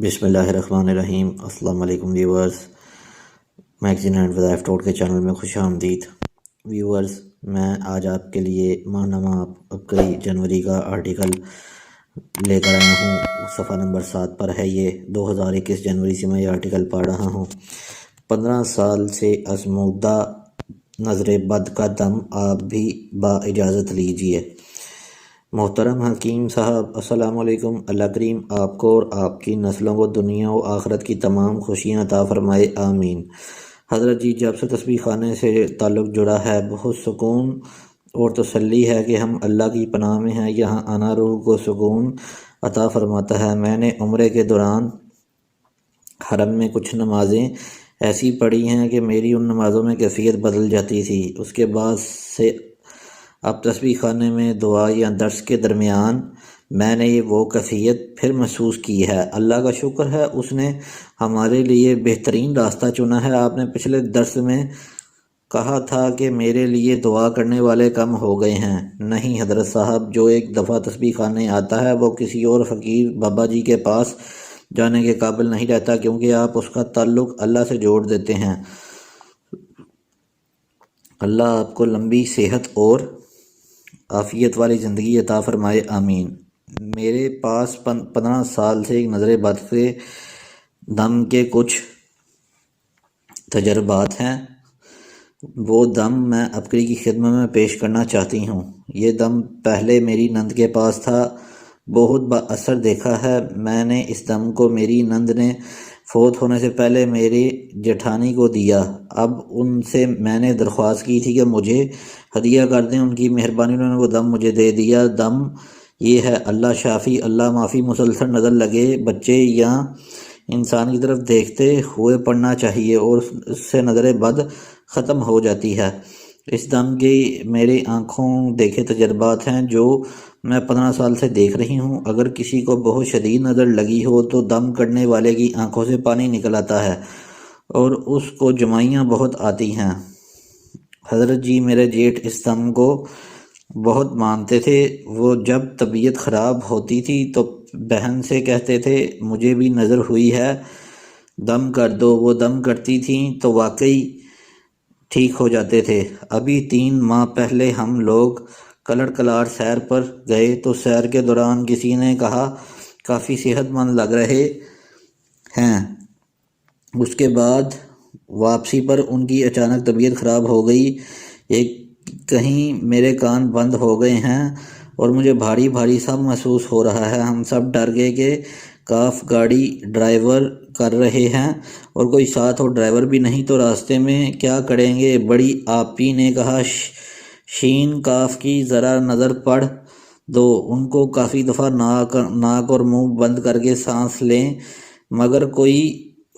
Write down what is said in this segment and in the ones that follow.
بسم اللہ الرحمن الرحیم۔ السلام علیکم ویورز، میگزین اینڈ وظائف ٹوٹ کے چینل میں خوش آمدید۔ ویورز، میں آج آپ کے لیے ماہنامہ عبقری جنوری کا آرٹیکل لے کر آیا ہوں۔ صفحہ نمبر 7 پر ہے۔ یہ 2021 جنوری سے میں یہ آرٹیکل پڑھ رہا ہوں۔ 15 سال سے آزمودہ نظر بد کا دم آپ بھی با اجازت لیجئے۔ محترم حکیم صاحب، السلام علیکم۔ اللہ کریم آپ کو اور آپ کی نسلوں کو دنیا و آخرت کی تمام خوشیاں عطا فرمائے، آمین۔ حضرت جی، جب سے تسبیح خانے سے تعلق جڑا ہے، بہت سکون اور تسلی ہے کہ ہم اللہ کی پناہ میں ہیں۔ یہاں آنا روح کو سکون عطا فرماتا ہے۔ میں نے عمرے کے دوران حرم میں کچھ نمازیں ایسی پڑھی ہیں کہ میری ان نمازوں میں کیفیت بدل جاتی تھی۔ اس کے بعد سے اب تسبیح خانے میں دعا یا درس کے درمیان میں نے وہ کیفیت پھر محسوس کی ہے۔ اللہ کا شکر ہے، اس نے ہمارے لیے بہترین راستہ چنا ہے۔ آپ نے پچھلے درس میں کہا تھا کہ میرے لیے دعا کرنے والے کم ہو گئے ہیں۔ نہیں حضرت صاحب، جو ایک دفعہ تسبیح خانے آتا ہے وہ کسی اور فقیر بابا جی کے پاس جانے کے قابل نہیں رہتا، کیونکہ آپ اس کا تعلق اللہ سے جوڑ دیتے ہیں۔ اللہ آپ کو لمبی صحت اور عافیت والی زندگی عطا فرمائے، آمین۔ میرے پاس 15 سال سے ایک نظر بد کے دم کے کچھ تجربات ہیں۔ وہ دم میں عبقری کی خدمت میں پیش کرنا چاہتی ہوں۔ یہ دم پہلے میری نند کے پاس تھا، بہت با اثر دیکھا ہے میں نے اس دم کو۔ میری نند نے فوت ہونے سے پہلے میرے جیٹھانی کو دیا۔ اب ان سے میں نے درخواست کی تھی کہ مجھے ہدیہ کر دیں، ان کی مہربانی، انہوں نے وہ دم مجھے دے دیا۔ دم یہ ہے، اللہ شافی اللہ معافی۔ مسلسل نظر لگے بچے یا انسان کی طرف دیکھتے ہوئے پڑھنا چاہیے اور اس سے نظر بد ختم ہو جاتی ہے۔ اس دم کے میرے آنکھوں دیکھے تجربات ہیں جو میں 15 سال سے دیکھ رہی ہوں۔ اگر کسی کو بہت شدید نظر لگی ہو تو دم کرنے والے کی آنکھوں سے پانی نکل آتا ہے اور اس کو جمائیاں بہت آتی ہیں۔ حضرت جی، میرے جیٹھ اس دم کو بہت مانتے تھے۔ وہ جب طبیعت خراب ہوتی تھی تو بہن سے کہتے تھے مجھے بھی نظر ہوئی ہے، دم کر دو۔ وہ دم کرتی تھیں تو واقعی ٹھیک ہو جاتے تھے۔ ابھی 3 ماہ پہلے ہم لوگ کلر کلار سیر پر گئے تو سیر کے دوران کسی نے کہا کافی صحت مند لگ رہے ہیں۔ اس کے بعد واپسی پر ان کی اچانک طبیعت خراب ہو گئی۔ کہیں میرے کان بند ہو گئے ہیں اور مجھے بھاری بھاری سب محسوس ہو رہا ہے۔ ہم سب ڈر گئے کہ کاف گاڑی ڈرائیور کر رہے ہیں اور کوئی ساتھ اور ڈرائیور بھی نہیں، تو راستے میں کیا کریں گے؟ بڑی آپی نے کہا شین کاف کی ذرا نظر پڑھ دو، ان کو کافی دفعہ ناک اور منہ بند کر کے سانس لیں، مگر کوئی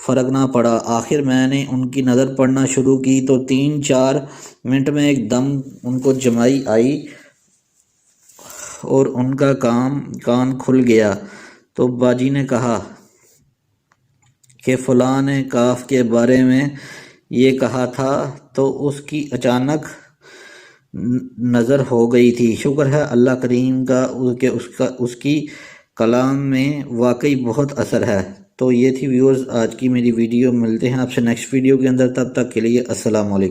فرق نہ پڑا۔ آخر میں نے ان کی نظر پڑھنا شروع کی تو 3-4 منٹ میں ایک دم ان کو جمائی آئی اور ان کا کان کھل گیا۔ تو باجی نے کہا کہ فلاں نے کاف کے بارے میں یہ کہا تھا، تو اس کی اچانک نظر ہو گئی تھی۔ شکر ہے اللہ کریم کا کہ اس کی کلام میں واقعی بہت اثر ہے۔ تو یہ تھی ویورز آج کی میری ویڈیو۔ ملتے ہیں آپ سے نیکسٹ ویڈیو کے اندر، تب تک کے لیے السلام علیکم۔